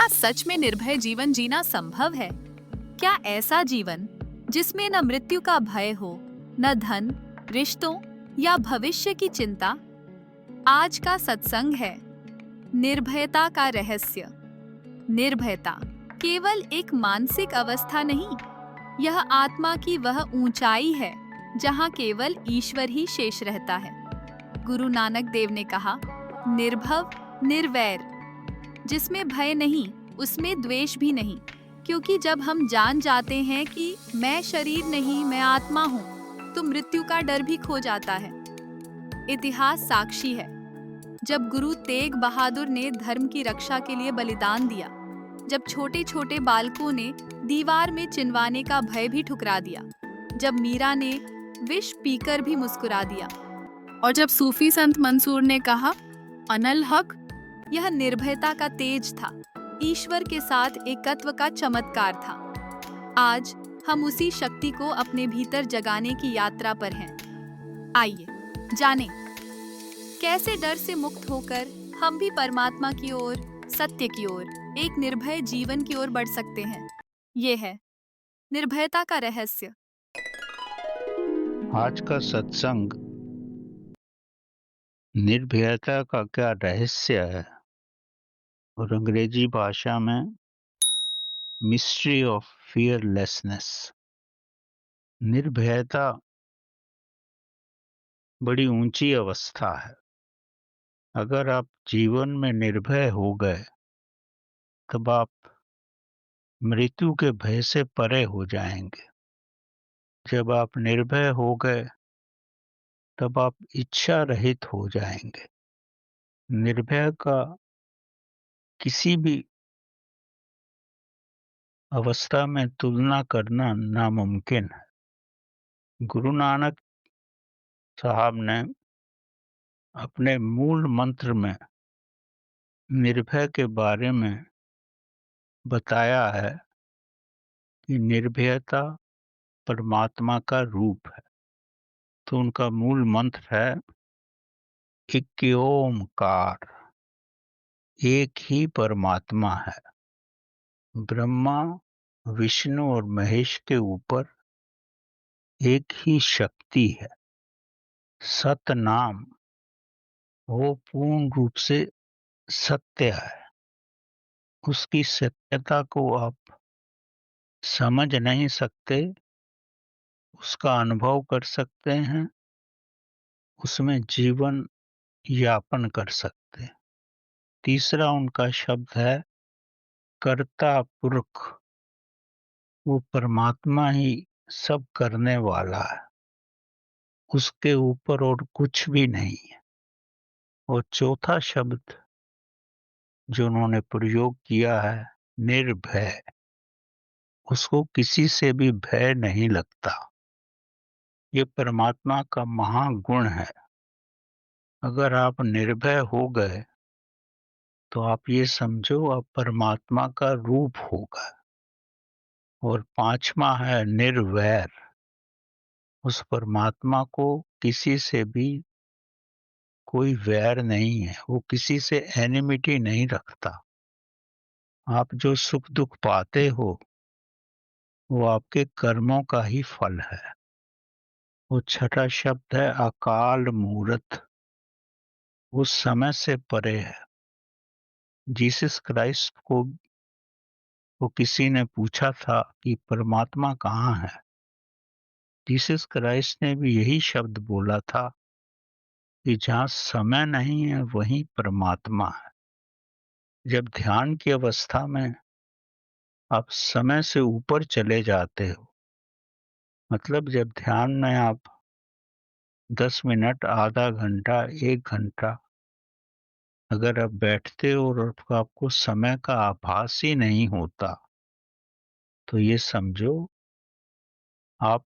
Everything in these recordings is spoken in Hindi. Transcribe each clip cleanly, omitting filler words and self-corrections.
क्या सच में निर्भय जीवन जीना संभव है? क्या ऐसा जीवन जिसमें न मृत्यु का भय हो, न धन, रिश्तों या भविष्य की चिंता? आज का सत्संग है निर्भयता का रहस्य। निर्भयता केवल एक मानसिक अवस्था नहीं, यह आत्मा की वह ऊंचाई है जहां केवल ईश्वर ही शेष रहता है। गुरु नानक देव ने कहा, निर्भव निर्वैर, जिसमें भय नहीं उसमें द्वेष भी नहीं, क्योंकि जब हम जान जाते हैं कि मैं शरीर नहीं मैं आत्मा हूँ, तो मृत्यु का डर भी खो जाता है। इतिहास साक्षी है, जब गुरु तेग बहादुर ने धर्म की रक्षा के लिए बलिदान दिया, जब छोटे छोटे बालकों ने दीवार में चिनवाने का भय भी ठुकरा दिया, जब मीरा ने विष पीकर भी मुस्कुरा दिया, और जब सूफी संत मंसूर ने कहा अनल हक, यह निर्भयता का तेज था, ईश्वर के साथ एकत्व का चमत्कार था। आज हम उसी शक्ति को अपने भीतर जगाने की यात्रा पर हैं। आइए जानें कैसे डर से मुक्त होकर हम भी परमात्मा की ओर, सत्य की ओर, एक निर्भय जीवन की ओर बढ़ सकते हैं। ये है निर्भयता का रहस्य। आज का सत्संग निर्भयता का क्या रहस्य है, और अंग्रेजी भाषा में मिस्ट्री ऑफ फियरलेसनेस। निर्भयता बड़ी ऊंची अवस्था है। अगर आप जीवन में निर्भय हो गए, तब आप मृत्यु के भय से परे हो जाएंगे। जब आप निर्भय हो गए, तब आप इच्छा रहित हो जाएंगे। निर्भय का किसी भी अवस्था में तुलना करना नामुमकिन है। गुरु नानक साहब ने अपने मूल मंत्र में निर्भय के बारे में बताया है कि निर्भयता परमात्मा का रूप है। तो उनका मूल मंत्र है एक ओमकार, एक ही परमात्मा है। ब्रह्मा, विष्णु और महेश के ऊपर एक ही शक्ति है। सतनाम वो पूर्ण रूप से सत्य है। उसकी सत्यता को आप समझ नहीं सकते, उसका अनुभव कर सकते हैं, उसमें जीवन यापन कर सकते हैं। तीसरा उनका शब्द है कर्ता पुरख। वो परमात्मा ही सब करने वाला है, उसके ऊपर और कुछ भी नहीं है। और चौथा शब्द जो उन्होंने प्रयोग किया है निर्भय, उसको किसी से भी भय नहीं लगता। ये परमात्मा का महागुण है। अगर आप निर्भय हो गए, तो आप ये समझो आप परमात्मा का रूप हो गए। और पांचवा है निर्वैर। उस परमात्मा को किसी से भी कोई वैर नहीं है, वो किसी से एनिमिटी नहीं रखता। आप जो सुख दुख पाते हो, वो आपके कर्मों का ही फल है। वो छठा शब्द है अकाल मूरत। वो समय से परे है। जीसस क्राइस्ट को वो किसी ने पूछा था कि परमात्मा कहाँ है। जीसस क्राइस्ट ने भी यही शब्द बोला था कि जहाँ समय नहीं है वहीं परमात्मा है। जब ध्यान की अवस्था में आप समय से ऊपर चले जाते हो, मतलब जब ध्यान में आप 10 मिनट, आधा घंटा, 1 घंटा अगर आप बैठते हो और आपको समय का आभास ही नहीं होता, तो ये समझो आप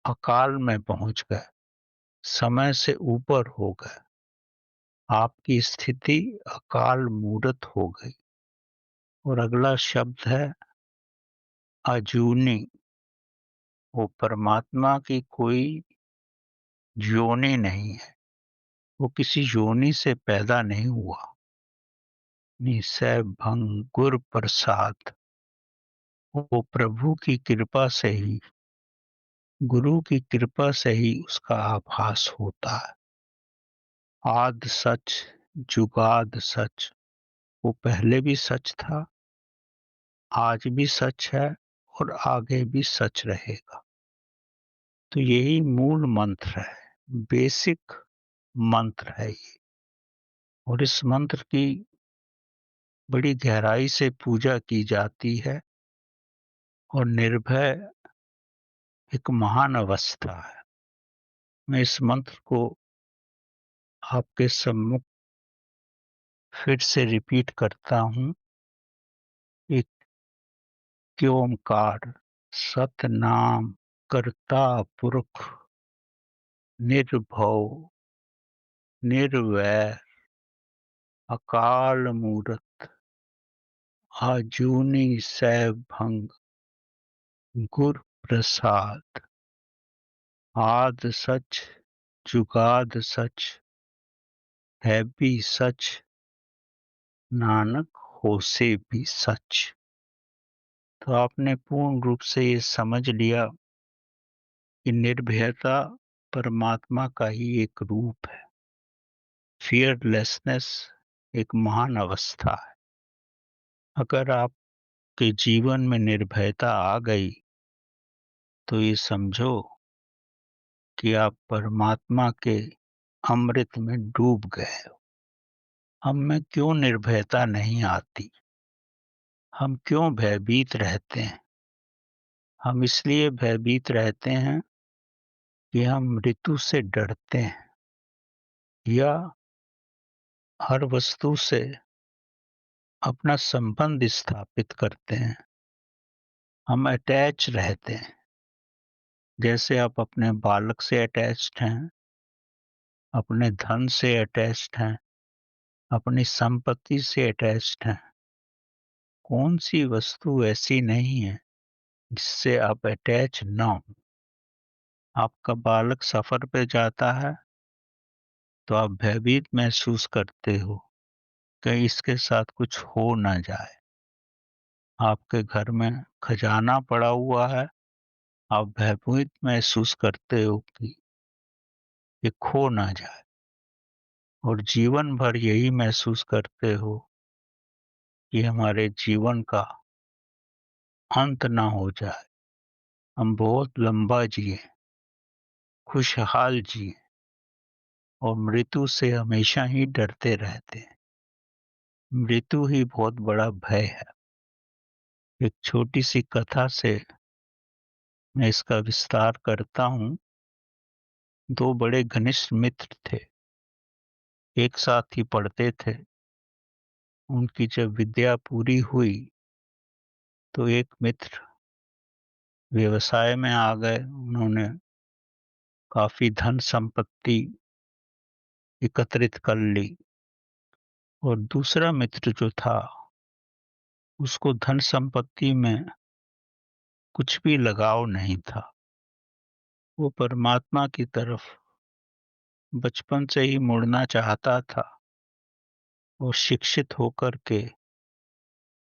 अकाल में पहुंच गए, समय से ऊपर हो गए। आपकी स्थिति अकाल मूरत हो गई। और अगला शब्द है अजूनी। वो परमात्मा की कोई योनि नहीं है, वो किसी योनि से पैदा नहीं हुआ। निसै भंग गुर प्रसाद। वो प्रभु की कृपा से ही, गुरु की कृपा से ही उसका आभास होता है। आद सच, जुगाद सच। वो पहले भी सच था, आज भी सच है और आगे भी सच रहेगा। तो यही मूल मंत्र है, बेसिक मंत्र है ये। और इस मंत्र की बड़ी गहराई से पूजा की जाती है। और निर्भय एक महान अवस्था है। मैं इस मंत्र को आपके सम्मुख फिर से रिपीट करता हूँ। एक ओंकार सतनाम करता पुरख निर्भव निर्वैर अकाल मूरत आजूनी सैभंग गुर प्रसाद। आद सच, जुगाद सच, है भी सच, नानक होसे भी सच। तो आपने पूर्ण रूप से ये समझ लिया कि निर्भयता परमात्मा का ही एक रूप है। फियरलेसनेस एक महान अवस्था है। अगर आपके जीवन में निर्भयता आ गई तो ये समझो कि आप परमात्मा के अमृत में डूब गए हो। हम में क्यों निर्भयता नहीं आती? हम क्यों भयभीत रहते हैं? हम इसलिए भयभीत रहते हैं कि हम मृत्यु से डरते हैं या हर वस्तु से अपना संबंध स्थापित करते हैं। हम अटैच रहते हैं। जैसे आप अपने बालक से अटैच्ड हैं, अपने धन से अटैच्ड हैं, अपनी संपत्ति से अटैच्ड हैं। कौन सी वस्तु ऐसी नहीं है जिससे आप अटैच ना हो? आपका बालक सफर पे जाता है तो आप भयभीत महसूस करते हो कहीं इसके साथ कुछ हो ना जाए। आपके घर में खजाना पड़ा हुआ है, आप भयभीत महसूस करते हो कि ये खो ना जाए। और जीवन भर यही महसूस करते हो कि हमारे जीवन का अंत ना हो जाए, हम बहुत लंबा जिए, खुशहाल जिए और मृत्यु से हमेशा ही डरते रहते हैं। मृत्यु ही बहुत बड़ा भय है। एक छोटी सी कथा से मैं इसका विस्तार करता हूँ। दो बड़े घनिष्ठ मित्र थे, एक साथ ही पढ़ते थे। उनकी जब विद्या पूरी हुई तो एक मित्र व्यवसाय में आ गए। उन्होंने काफी धन संपत्ति एकत्रित कर ली। और दूसरा मित्र जो था उसको धन संपत्ति में कुछ भी लगाव नहीं था। वो परमात्मा की तरफ बचपन से ही मुड़ना चाहता था और शिक्षित होकर के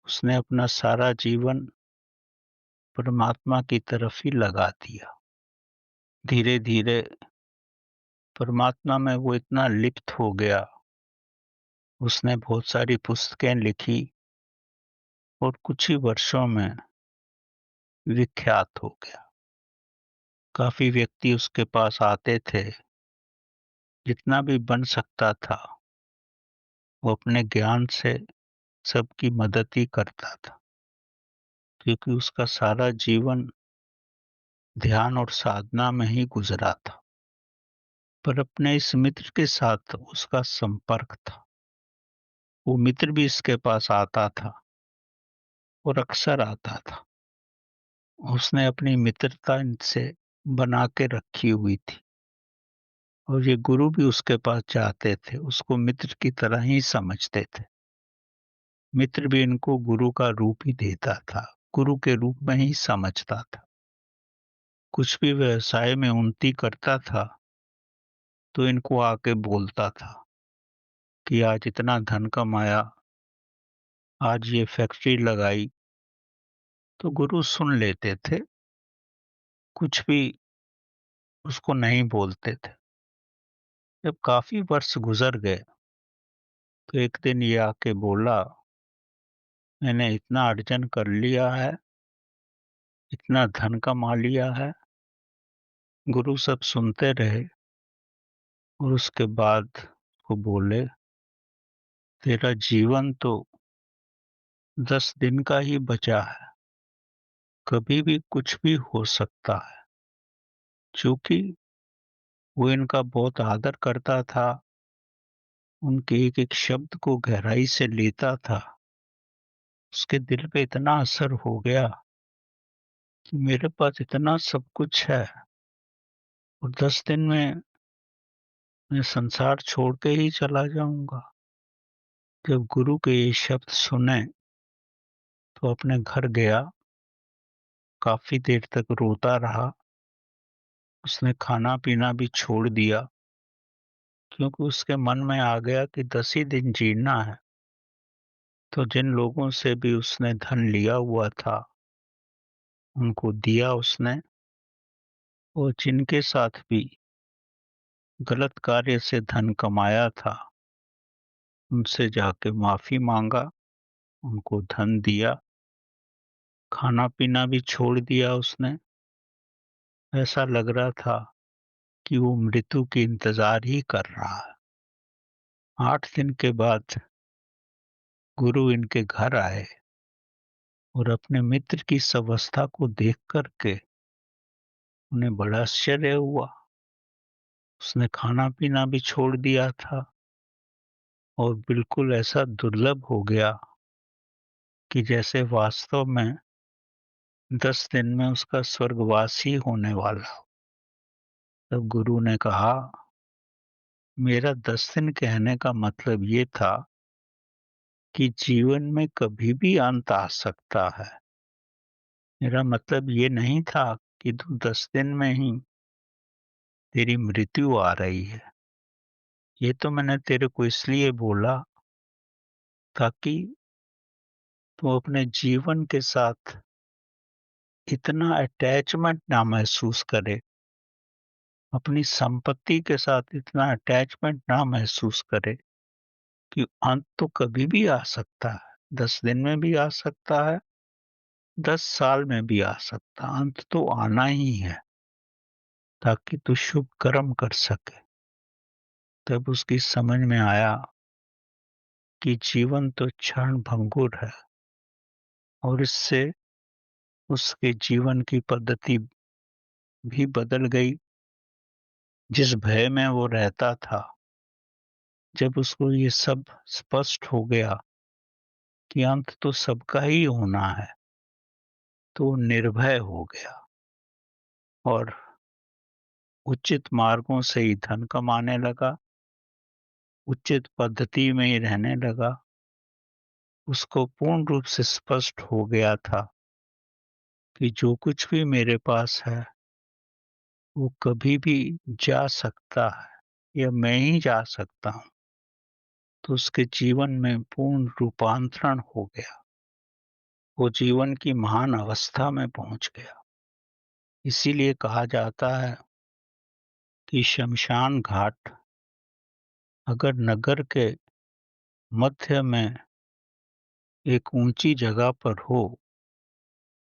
उसने अपना सारा जीवन परमात्मा की तरफ ही लगा दिया। धीरे धीरे परमात्मा में वो इतना लिप्त हो गया, उसने बहुत सारी पुस्तकें लिखी और कुछ ही वर्षों में विख्यात हो गया। काफी व्यक्ति उसके पास आते थे। जितना भी बन सकता था वो अपने ज्ञान से सबकी मदद ही करता था, क्योंकि उसका सारा जीवन ध्यान और साधना में ही गुजरा था। पर अपने इस मित्र के साथ उसका संपर्क था। वो मित्र भी इसके पास आता था और अक्सर आता था। उसने अपनी मित्रता इनसे बना के रखी हुई थी और ये गुरु भी उसके पास जाते थे, उसको मित्र की तरह ही समझते थे। मित्र भी इनको गुरु का रूप ही देता था, गुरु के रूप में ही समझता था। कुछ भी व्यवसाय में उन्नति करता था तो इनको आके बोलता था कि आज इतना धन कमाया, आज ये फैक्ट्री लगाई, तो गुरु सुन लेते थे, कुछ भी उसको नहीं बोलते थे। जब काफ़ी वर्ष गुज़र गए, तो एक दिन ये आके बोला, मैंने इतना अर्जन कर लिया है, इतना धन कमा लिया है। गुरु सब सुनते रहे और उसके बाद वो बोले, तेरा जीवन तो 10 दिन का ही बचा है, कभी भी कुछ भी हो सकता है। चूँकि वो इनका बहुत आदर करता था, उनके एक-एक शब्द को गहराई से लेता था, उसके दिल पे इतना असर हो गया कि मेरे पास इतना सब कुछ है और 10 दिन में मैं संसार छोड़ के ही चला जाऊँगा। जब गुरु के ये शब्द सुने, तो अपने घर गया, काफ़ी देर तक रोता रहा। उसने खाना-पीना भी छोड़ दिया, क्योंकि उसके मन में आ गया कि 10 ही दिन जीना है। तो जिन लोगों से भी उसने धन लिया हुआ था, उनको दिया उसने, और जिनके साथ भी गलत कार्य से धन कमाया था, उनसे जाके माफ़ी माँगा, उनको धन दिया, खाना-पीना भी छोड़ दिया उसने। ऐसा लग रहा था कि वो मृत्यु की इंतज़ार ही कर रहा है। 8 दिन के बाद गुरु इनके घर आए और अपने मित्र की इस अवस्था को देख कर के उन्हें बड़ा आश्चर्य हुआ। उसने खाना-पीना भी छोड़ दिया था और बिल्कुल ऐसा दुर्लभ हो गया कि जैसे वास्तव में 10 दिन में उसका स्वर्गवास ही होने वाला हो। तब गुरु ने कहा, मेरा 10 दिन कहने का मतलब ये था कि जीवन में कभी भी अंत आ सकता है। मेरा मतलब ये नहीं था कि तू 10 दिन में ही तेरी मृत्यु आ रही है। ये तो मैंने तेरे को इसलिए बोला ताकि तू अपने जीवन के साथ इतना अटैचमेंट ना महसूस करे, अपनी संपत्ति के साथ इतना अटैचमेंट ना महसूस करे कि अंत तो कभी भी आ सकता है। 10 दिन में भी आ सकता है, 10 साल में भी आ सकता है। अंत तो आना ही है, ताकि तू शुभ कर्म कर सके। तब उसकी समझ में आया कि जीवन तो क्षण भंगुर है और इससे उसके जीवन की पद्धति भी बदल गई। जिस भय में वो रहता था, जब उसको ये सब स्पष्ट हो गया कि अंत तो सबका ही होना है, तो वो निर्भय हो गया और उचित मार्गों से ही धन कमाने लगा, उचित पद्धति में ही रहने लगा। उसको पूर्ण रूप से स्पष्ट हो गया था कि जो कुछ भी मेरे पास है, वो कभी भी जा सकता है या मैं ही जा सकता हूँ। तो उसके जीवन में पूर्ण रूपांतरण हो गया। वो जीवन की महान अवस्था में पहुँच गया। इसीलिए कहा जाता है कि श्मशान घाट अगर नगर के मध्य में एक ऊँची जगह पर हो,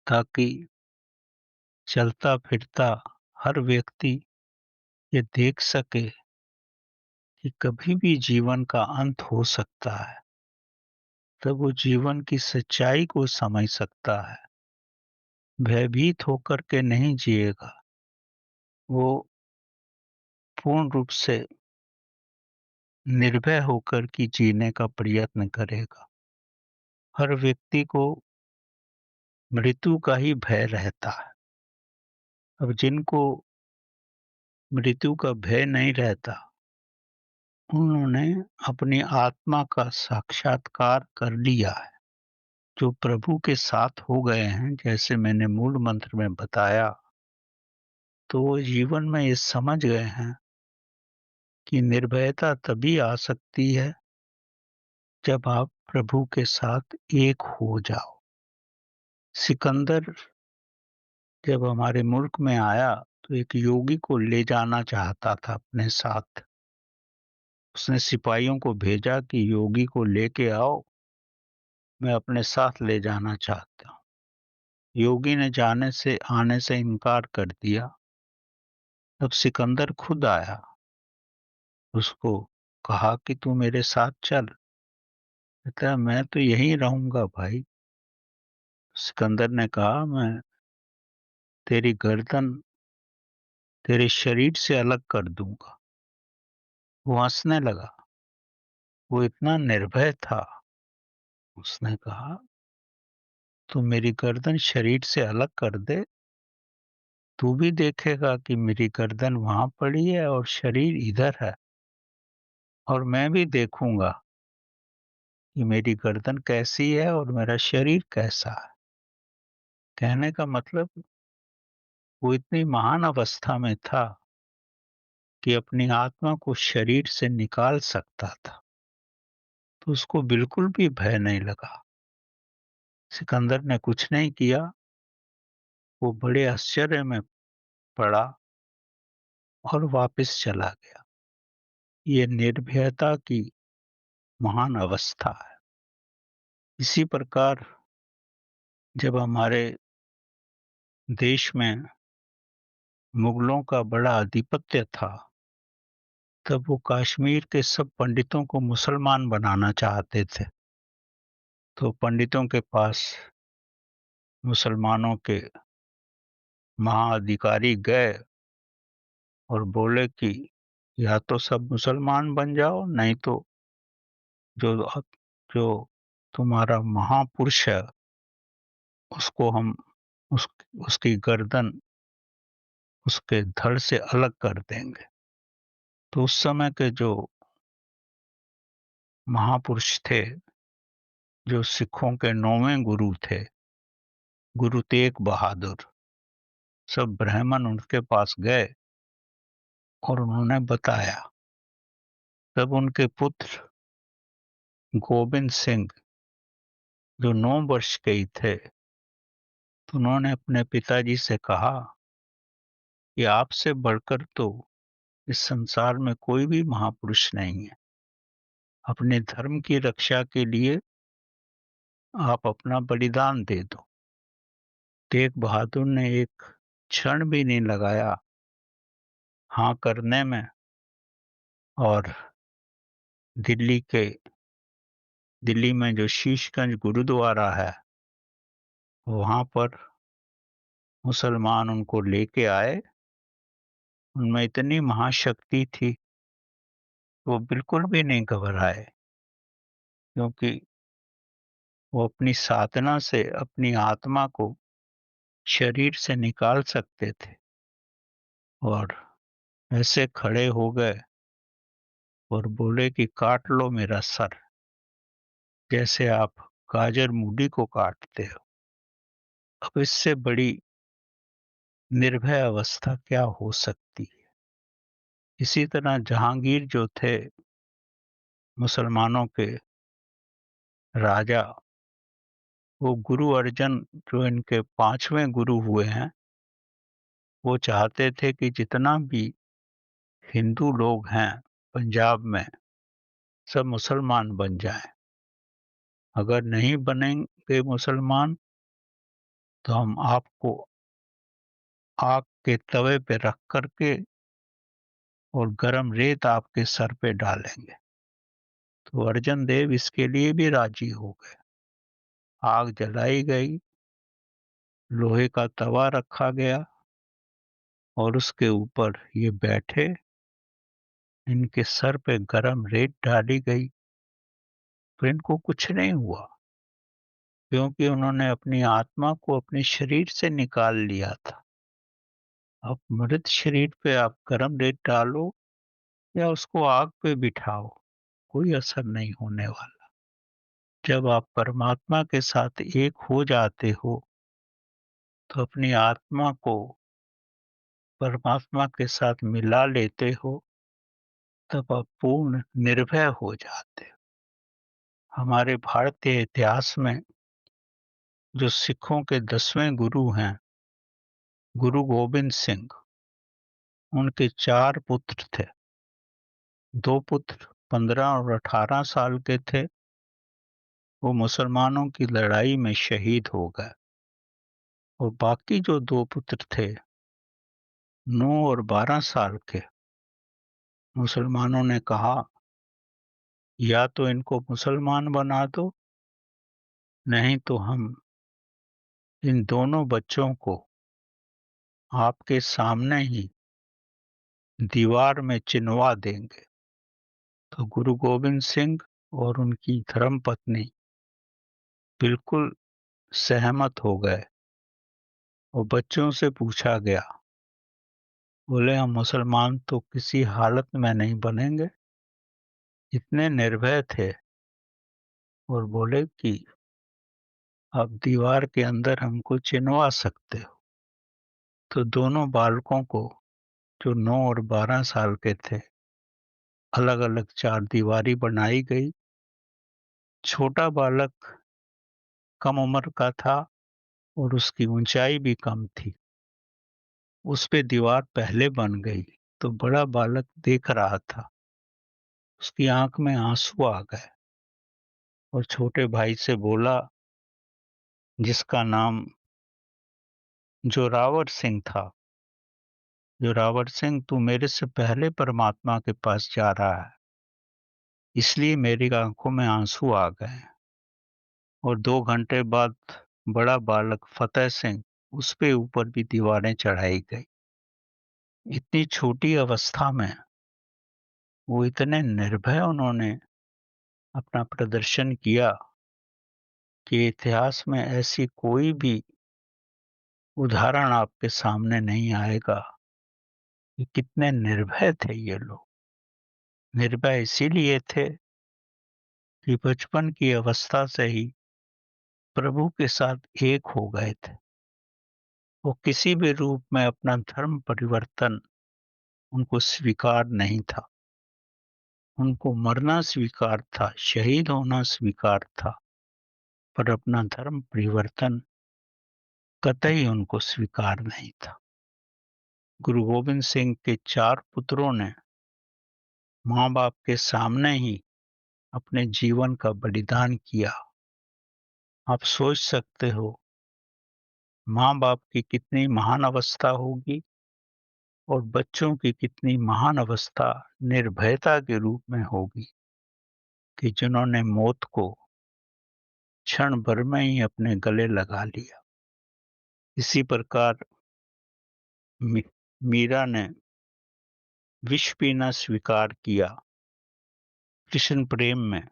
ताकि चलता-फिरता हर व्यक्ति ये देख सके कि कभी भी जीवन का अंत हो सकता है, तब वो जीवन की सच्चाई को समझ सकता है। भयभीत होकर के नहीं जिएगा, वो पूर्ण रूप से निर्भय होकर के जीने का प्रयत्न करेगा। हर व्यक्ति को मृत्यु का ही भय रहता है। अब जिनको मृत्यु का भय नहीं रहता, उन्होंने अपनी आत्मा का साक्षात्कार कर लिया है। जो प्रभु के साथ हो गए हैं, जैसे मैंने मूल मंत्र में बताया, तो वो जीवन में ये समझ गए हैं कि निर्भयता तभी आ सकती है जब आप प्रभु के साथ एक हो जाओ। सिकंदर जब हमारे मुल्क में आया तो एक योगी को ले जाना चाहता था अपने साथ। उसने सिपाहियों को भेजा कि योगी को लेके आओ, मैं अपने साथ ले जाना चाहता हूँ। योगी ने आने से इनकार कर दिया। तब सिकंदर खुद आया, उसको कहा कि तू मेरे साथ चल। कहता है मैं तो यहीं रहूंगा भाई। सिकंदर ने कहा मैं तेरी गर्दन तेरे शरीर से अलग कर दूंगा। वो हंसने लगा। वो इतना निर्भय था। उसने कहा तू मेरी गर्दन शरीर से अलग कर दे, तू भी देखेगा कि मेरी गर्दन वहां पड़ी है और शरीर इधर है, और मैं भी देखूंगा कि मेरी गर्दन कैसी है और मेरा शरीर कैसा है। कहने का मतलब वो इतनी महान अवस्था में था कि अपनी आत्मा को शरीर से निकाल सकता था, तो उसको बिल्कुल भी भय नहीं लगा। सिकंदर ने कुछ नहीं किया। वो बड़े आश्चर्य में पड़ा और वापस चला गया। ये निर्भयता की महान अवस्था है। इसी प्रकार जब हमारे देश में मुगलों का बड़ा आधिपत्य था, तब वो कश्मीर के सब पंडितों को मुसलमान बनाना चाहते थे। तो पंडितों के पास मुसलमानों के महाअधिकारी गए और बोले कि या तो सब मुसलमान बन जाओ, नहीं तो जो जो तुम्हारा महापुरुष है उसको हम उस उसकी गर्दन उसके धड़ से अलग कर देंगे। तो उस समय के जो महापुरुष थे, जो सिखों के 9वें गुरु थे, गुरु तेग बहादुर, सब ब्राह्मण उनके पास गए और उन्होंने बताया। तब उनके पुत्र गोविंद सिंह, जो 9 वर्ष के ही थे, तो उन्होंने अपने पिताजी से कहा कि आपसे बढ़कर तो इस संसार में कोई भी महापुरुष नहीं है। अपने धर्म की रक्षा के लिए आप अपना बलिदान दे दो। तेग बहादुर ने एक क्षण भी नहीं लगाया हाँ करने में, और दिल्ली के दिल्ली में जो शीशगंज गुरुद्वारा है, वहां पर मुसलमान उनको लेके आए। उनमें इतनी महाशक्ति थी, वो बिल्कुल भी नहीं घबराए, क्योंकि वो अपनी साधना से अपनी आत्मा को शरीर से निकाल सकते थे। और ऐसे खड़े हो गए और बोले कि काट लो मेरा सर, जैसे आप गाजर मूली को काटते हो। अब इससे बड़ी निर्भय अवस्था क्या हो सकती है। इसी तरह जहांगीर जो थे मुसलमानों के राजा, वो गुरु अर्जन जो इनके 5वें गुरु हुए हैं, वो चाहते थे कि जितना भी हिंदू लोग हैं पंजाब में, सब मुसलमान बन जाएं। अगर नहीं बनेंगे मुसलमान तो हम आपको आग के तवे पे रख करके और गरम रेत आपके सर पे डालेंगे। तो अर्जन देव इसके लिए भी राजी हो गए। आग जलाई गई, लोहे का तवा रखा गया और उसके ऊपर ये बैठे, इनके सर पे गरम रेत डाली गई, तो इनको कुछ नहीं हुआ, क्योंकि उन्होंने अपनी आत्मा को अपने शरीर से निकाल लिया था। अब मृत शरीर पे आप गरम रेत डालो या उसको आग पे बिठाओ, कोई असर नहीं होने वाला। जब आप परमात्मा के साथ एक हो जाते हो, तो अपनी आत्मा को परमात्मा के साथ मिला लेते हो, तब आप पूर्ण निर्भय हो जाते हो। हमारे भारतीय इतिहास में जो सिखों के 10वें गुरु हैं, गुरु गोविंद सिंह, उनके 4 पुत्र थे। 2 पुत्र 15 और 18 साल के थे। वो मुसलमानों की लड़ाई में शहीद हो गए और बाकी जो 2 पुत्र थे, 9 और 12 साल के, मुसलमानों ने कहा या तो इनको मुसलमान बना दो, नहीं तो हम इन दोनों बच्चों को आपके सामने ही दीवार में चिनवा देंगे। तो गुरु गोविंद सिंह और उनकी धर्मपत्नी बिल्कुल सहमत हो गए और बच्चों से पूछा गया, बोले हम मुसलमान तो किसी हालत में नहीं बनेंगे। इतने निर्भय थे और बोले कि आप दीवार के अंदर हमको चिनवा सकते हो। तो दोनों बालकों को, जो 9 और 12 साल के थे, अलग अलग 4 दीवारी बनाई गई। छोटा बालक कम उम्र का था और उसकी ऊंचाई भी कम थी। उस पे दीवार पहले बन गई तो बड़ा बालक देख रहा था। उसकी आंख में आंसू आ गए और छोटे भाई से बोला, जिसका नाम जोरावर सिंह था, जोरावर सिंह तू मेरे से पहले परमात्मा के पास जा रहा है, इसलिए मेरी आंखों में आंसू आ गए। और 2 घंटे बाद बड़ा बालक फतेह सिंह, उस पे ऊपर भी दीवारें चढ़ाई गई। इतनी छोटी अवस्था में वो इतने निर्भय उन्होंने अपना प्रदर्शन किया कि इतिहास में ऐसी कोई भी उदाहरण आपके सामने नहीं आएगा कि कितने निर्भय थे ये लोग। निर्भय इसीलिए थे कि बचपन की अवस्था से ही प्रभु के साथ एक हो गए थे। वो किसी भी रूप में अपना धर्म परिवर्तन उनको स्वीकार नहीं था। उनको मरना स्वीकार था, शहीद होना स्वीकार था, पर अपना धर्म परिवर्तन कतई उनको स्वीकार नहीं था। गुरु गोविंद सिंह के 4 पुत्रों ने माँ बाप के सामने ही अपने जीवन का बलिदान किया। आप सोच सकते हो माँ बाप की कितनी महान अवस्था होगी और बच्चों की कितनी महान अवस्था निर्भयता के रूप में होगी कि जिन्होंने मौत को क्षण भर में ही अपने गले लगा लिया। इसी प्रकार मीरा ने विष पीना स्वीकार किया कृष्ण प्रेम में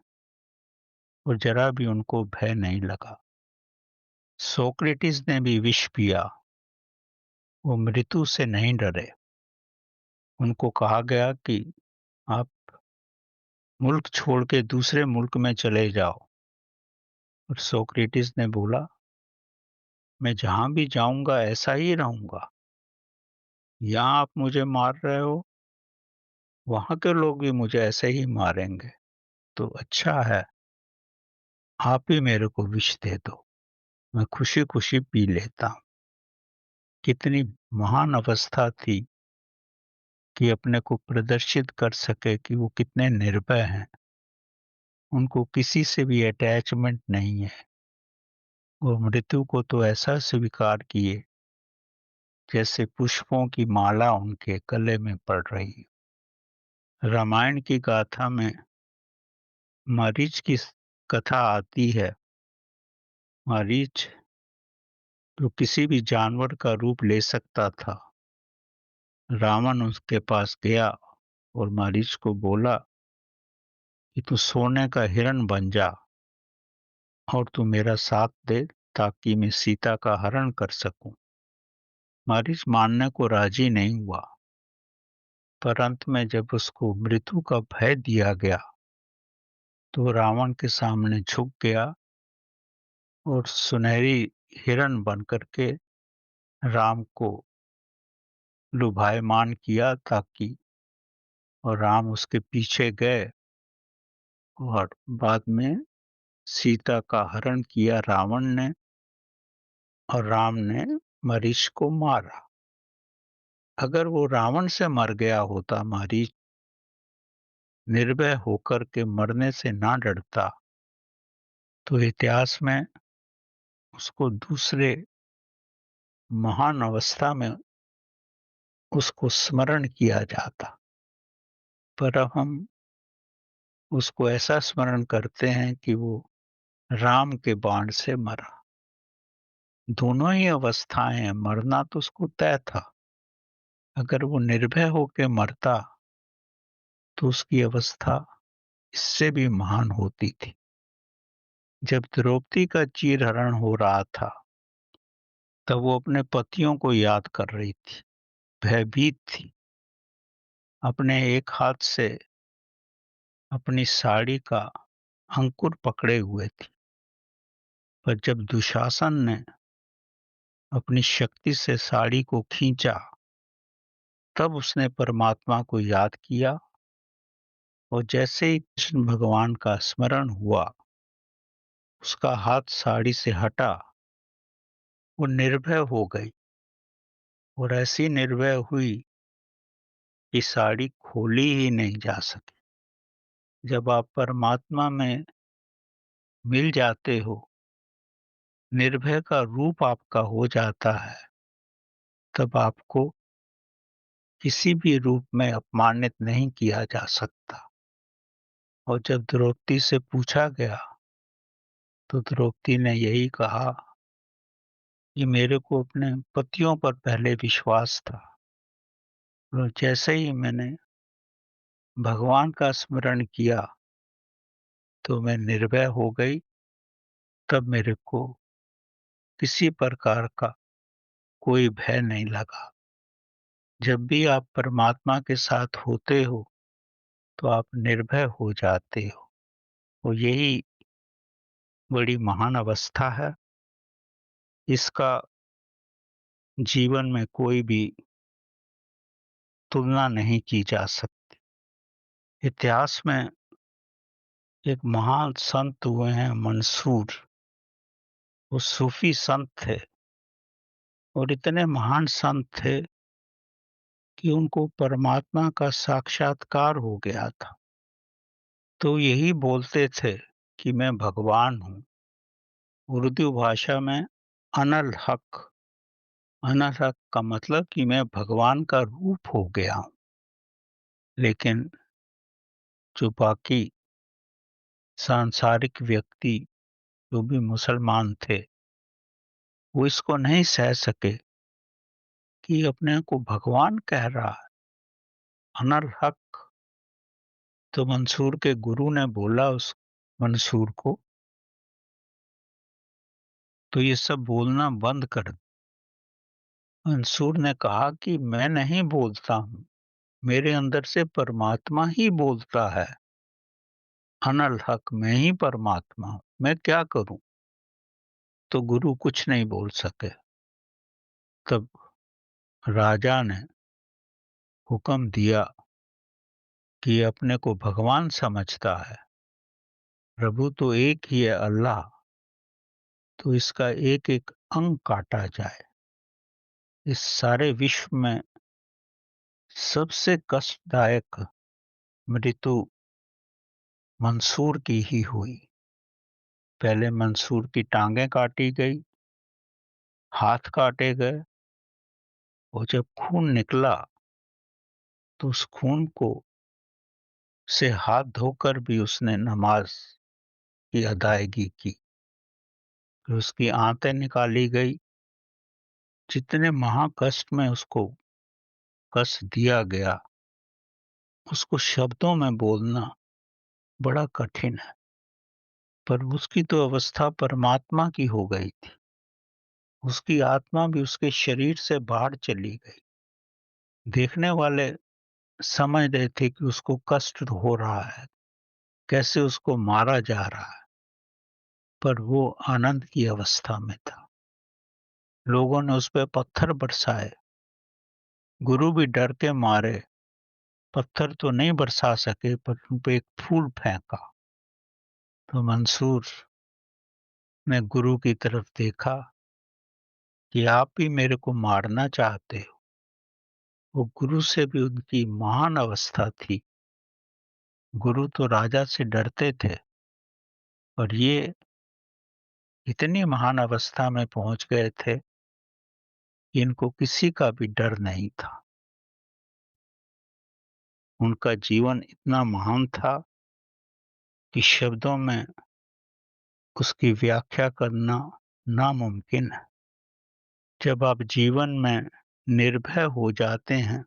और जरा भी उनको भय नहीं लगा। सोक्रेटिस ने भी विष पिया, वो मृत्यु से नहीं डरे। उनको कहा गया कि आप मुल्क छोड़ के दूसरे मुल्क में चले जाओ, और सोक्रेटिस ने बोला मैं जहां भी जाऊंगा ऐसा ही रहूंगा। यहाँ आप मुझे मार रहे हो, वहां के लोग भी मुझे ऐसे ही मारेंगे, तो अच्छा है आप ही मेरे को विष दे दो, मैं खुशी खुशी पी लेता हूं। कितनी महान अवस्था थी कि अपने को प्रदर्शित कर सके कि वो कितने निर्भय हैं। उनको किसी से भी अटैचमेंट नहीं है। वो मृत्यु को तो ऐसा स्वीकार किए जैसे पुष्पों की माला उनके गले में पड़ रही। रामायण की गाथा में मरीच की कथा आती है। मरीच जो किसी भी जानवर का रूप ले सकता था, रावण उसके पास गया और मरीच को बोला कि तू सोने का हिरण बन जा और तू मेरा साथ दे ताकि मैं सीता का हरण कर सकूं। मरीच मानने को राजी नहीं हुआ, पर अंत में जब उसको मृत्यु का भय दिया गया तो रावण के सामने झुक गया और सुनहरी हिरण बन करके राम को लुभायमान किया ताकि, और राम उसके पीछे गए और बाद में सीता का हरण किया रावण ने और राम ने मरीच को मारा। अगर वो रावण से मर गया होता, मरीच निर्भय होकर के मरने से ना डरता, तो इतिहास में उसको दूसरे महान अवस्था में उसको स्मरण किया जाता। पर अब हम उसको ऐसा स्मरण करते हैं कि वो राम के बाण से मरा। दोनों ही अवस्थाएं हैं, मरना तो उसको तय था। अगर वो निर्भय होकर मरता तो उसकी अवस्था इससे भी महान होती थी। जब द्रौपदी का चीरहरण हो रहा था, तब वो अपने पतियों को याद कर रही थी, भयभीत थी। अपने एक हाथ से अपनी साड़ी का अंकुर पकड़े हुए थी। पर जब दुशासन ने अपनी शक्ति से साड़ी को खींचा, तब उसने परमात्मा को याद किया और जैसे ही कृष्ण भगवान का स्मरण हुआ, उसका हाथ साड़ी से हटा, वो निर्भय हो गई और ऐसी निर्भय हुई कि साड़ी खोली ही नहीं जा सकी। जब आप परमात्मा में मिल जाते हो, निर्भय का रूप आपका हो जाता है, तब आपको किसी भी रूप में अपमानित नहीं किया जा सकता। और जब द्रौपदी से पूछा गया, तो द्रौपदी ने यही कहा कि मेरे को अपने पतियों पर पहले विश्वास था, और जैसे ही मैंने भगवान का स्मरण किया, तो मैं निर्भय हो गई। तब मेरे को किसी प्रकार का कोई भय नहीं लगा। जब भी आप परमात्मा के साथ होते हो, तो आप निर्भय हो जाते हो, और यही बड़ी महान अवस्था है। इसका जीवन में कोई भी तुलना नहीं की जा सकती। इतिहास में एक महान संत हुए हैं, मंसूर। वो सूफी संत थे और इतने महान संत थे कि उनको परमात्मा का साक्षात्कार हो गया था। तो यही बोलते थे कि मैं भगवान हूँ। उर्दू भाषा में अनल हक, अनल हक का मतलब कि मैं भगवान का रूप हो गया हूँ। लेकिन जो बाकी सांसारिक व्यक्ति, जो भी मुसलमान थे, वो इसको नहीं सह सके कि अपने को भगवान कह रहा है, अनल हक। तो मंसूर के गुरु ने बोला उस मंसूर को, तो ये सब बोलना बंद कर। मंसूर ने कहा कि मैं नहीं बोलता हूँ, मेरे अंदर से परमात्मा ही बोलता है। अनल हक, मैं ही परमात्मा हूँ, मैं क्या करूं। तो गुरु कुछ नहीं बोल सके। तब राजा ने हुक्म दिया कि अपने को भगवान समझता है, प्रभु तो एक ही है, अल्लाह, तो इसका एक एक अंग काटा जाए। इस सारे विश्व में सबसे कष्टदायक मृत्यु मंसूर की ही हुई। पहले मंसूर की टांगें काटी गई, हाथ काटे गए, और जब खून निकला, तो उस खून को से हाथ धोकर भी उसने नमाज की अदायगी की। फिर उसकी आंतें निकाली गई। जितने महाकष्ट में उसको कष्ट दिया गया, उसको शब्दों में बोलना बड़ा कठिन है। पर उसकी तो अवस्था परमात्मा की हो गई थी। उसकी आत्मा भी उसके शरीर से बाहर चली गई। देखने वाले समझ रहे थे कि उसको कष्ट हो रहा है, कैसे उसको मारा जा रहा है, पर वो आनंद की अवस्था में था। लोगों ने उस पर पत्थर बरसाए, गुरु भी डर के मारे पत्थर तो नहीं बरसा सके, पर उन पे एक फूल फेंका, तो मंसूर मैं गुरु की तरफ देखा कि आप भी मेरे को मारना चाहते हो। वो गुरु से भी उनकी महान अवस्था थी। गुरु तो राजा से डरते थे और ये इतनी महान अवस्था में पहुंच गए थे कि इनको किसी का भी डर नहीं था। उनका जीवन इतना महान था कि शब्दों में उसकी व्याख्या करना नामुमकिन है। जब आप जीवन में निर्भय हो जाते हैं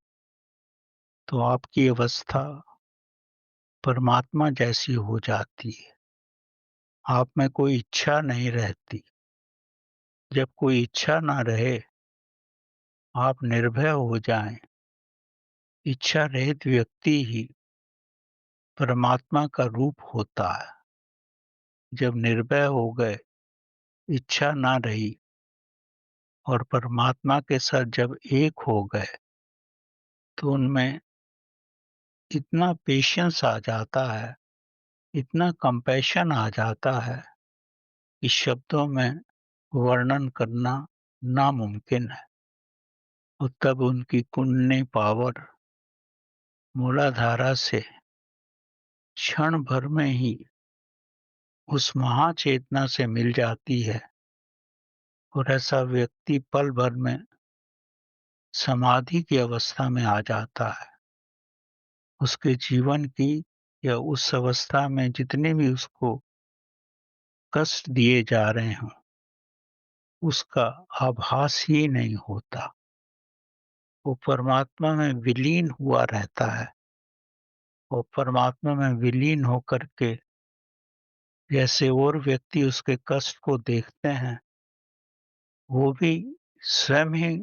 तो आपकी अवस्था परमात्मा जैसी हो जाती है। आप में कोई इच्छा नहीं रहती। जब कोई इच्छा ना रहे, आप निर्भय हो जाएं। इच्छा रहित व्यक्ति ही परमात्मा का रूप होता है। जब निर्भय हो गए, इच्छा ना रही और परमात्मा के साथ जब एक हो गए, तो उनमें इतना पेशेंस आ जाता है, इतना कंपैशन आ जाता है कि शब्दों में वर्णन करना नामुमकिन है। और तब उनकी कुंडली पावर मूलाधारा से क्षण भर में ही उस महाचेतना से मिल जाती है और ऐसा व्यक्ति पल भर में समाधि की अवस्था में आ जाता है। उसके जीवन की या उस अवस्था में जितने भी उसको कष्ट दिए जा रहे हों, उसका आभास ही नहीं होता। वो परमात्मा में विलीन हुआ रहता है और परमात्मा में विलीन होकर के जैसे और व्यक्ति उसके कष्ट को देखते हैं, वो भी स्वयं ही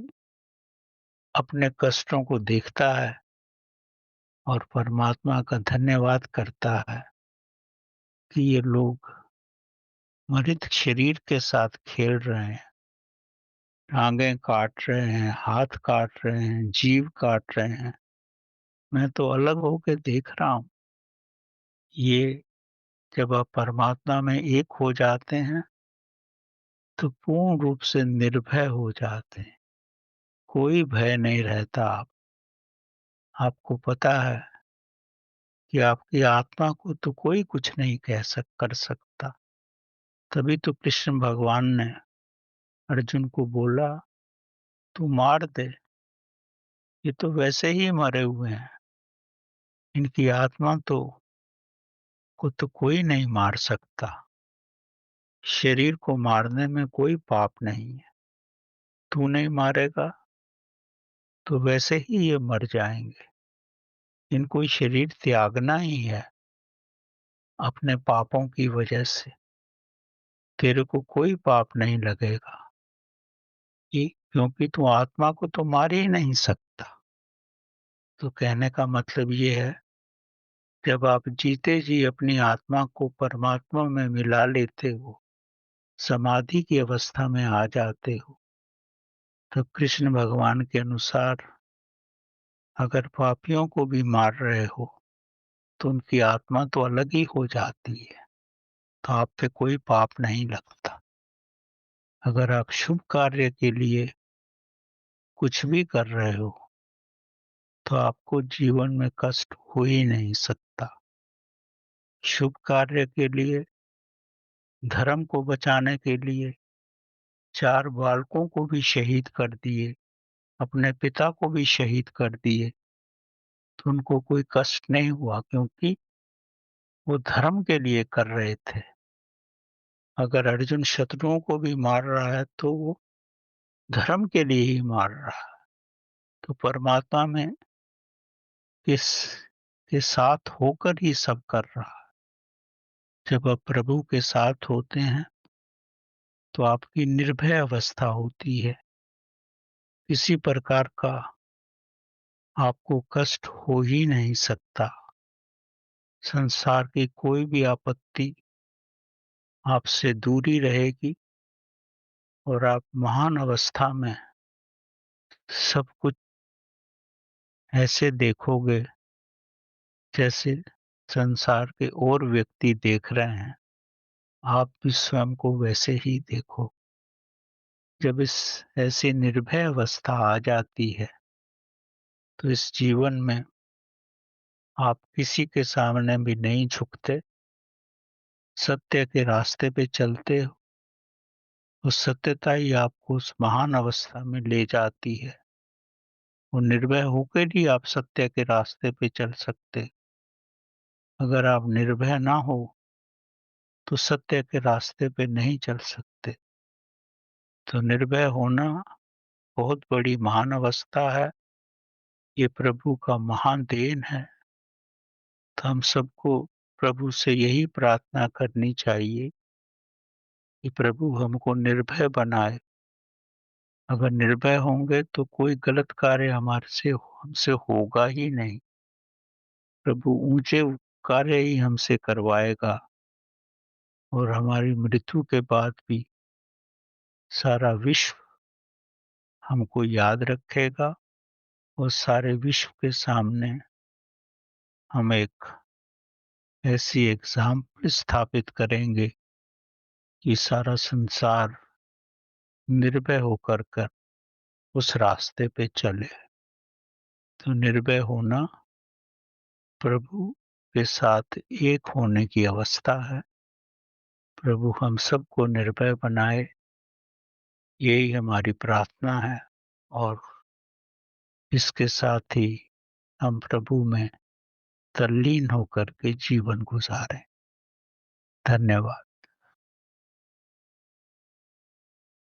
अपने कष्टों को देखता है और परमात्मा का धन्यवाद करता है कि ये लोग मृत शरीर के साथ खेल रहे हैं, टांगें काट रहे हैं, हाथ काट रहे हैं, जीव काट रहे हैं। मैं तो अलग होके देख रहा हूँ। ये जब आप परमात्मा में एक हो जाते हैं, तो पूर्ण रूप से निर्भय हो जाते हैं। कोई भय नहीं रहता आपको पता है कि आपकी आत्मा को तो कोई कुछ नहीं कर सकता। तभी तो कृष्ण भगवान ने अर्जुन को बोला, तू मार दे, ये तो वैसे ही मरे हुए हैं। इनकी आत्मा को तो कोई नहीं मार सकता। शरीर को मारने में कोई पाप नहीं है। तू नहीं मारेगा तो वैसे ही ये मर जाएंगे। इनको शरीर त्यागना ही है अपने पापों की वजह से। तेरे को कोई पाप नहीं लगेगा कि क्योंकि तू आत्मा को तो मार ही नहीं सकता। तो कहने का मतलब ये है, जब आप जीते जी अपनी आत्मा को परमात्मा में मिला लेते हो, समाधि की अवस्था में आ जाते हो, तो कृष्ण भगवान के अनुसार अगर पापियों को भी मार रहे हो तो उनकी आत्मा तो अलग ही हो जाती है। तो आप पे कोई पाप नहीं लगता। अगर आप शुभ कार्य के लिए कुछ भी कर रहे हो तो आपको जीवन में कष्ट हो ही नहीं सकता। शुभ कार्य के लिए, धर्म को बचाने के लिए 4 बालकों को भी शहीद कर दिए, अपने पिता को भी शहीद कर दिए, तो उनको कोई कष्ट नहीं हुआ क्योंकि वो धर्म के लिए कर रहे थे। अगर अर्जुन शत्रुओं को भी मार रहा है तो वो धर्म के लिए ही मार रहा है। तो परमात्मा में किस के साथ होकर ही सब कर रहा है। जब आप प्रभु के साथ होते हैं तो आपकी निर्भय अवस्था होती है। किसी प्रकार का आपको कष्ट हो ही नहीं सकता। संसार की कोई भी आपत्ति आपसे दूरी रहेगी और आप महान अवस्था में सब कुछ ऐसे देखोगे जैसे संसार के और व्यक्ति देख रहे हैं। आप भी स्वयं को वैसे ही देखो। जब इस ऐसी निर्भय अवस्था आ जाती है, तो इस जीवन में आप किसी के सामने भी नहीं झुकते, सत्य के रास्ते पे चलते हो। उस सत्यता ही आपको उस महान अवस्था में ले जाती है। वो निर्भय होकर ही आप सत्य के रास्ते पे चल सकते। अगर आप निर्भय ना हो, तो सत्य के रास्ते पे नहीं चल सकते। तो निर्भय होना बहुत बड़ी महान अवस्था है। ये प्रभु का महान देन है। तो हम सबको प्रभु से यही प्रार्थना करनी चाहिए कि प्रभु हमको निर्भय बनाए। अगर निर्भय होंगे तो कोई गलत कार्य हमसे होगा ही नहीं। प्रभु ऊंचे कार्य ही हमसे करवाएगा और हमारी मृत्यु के बाद भी सारा विश्व हमको याद रखेगा और सारे विश्व के सामने हम एक ऐसी एग्जाम्पल स्थापित करेंगे कि सारा संसार निर्भय होकर कर उस रास्ते पे चले। तो निर्भय होना प्रभु के साथ एक होने की अवस्था है। प्रभु हम सबको निर्भय बनाए, यही हमारी प्रार्थना है और इसके साथ ही हम प्रभु में तल्लीन होकर के जीवन गुजारें। धन्यवाद।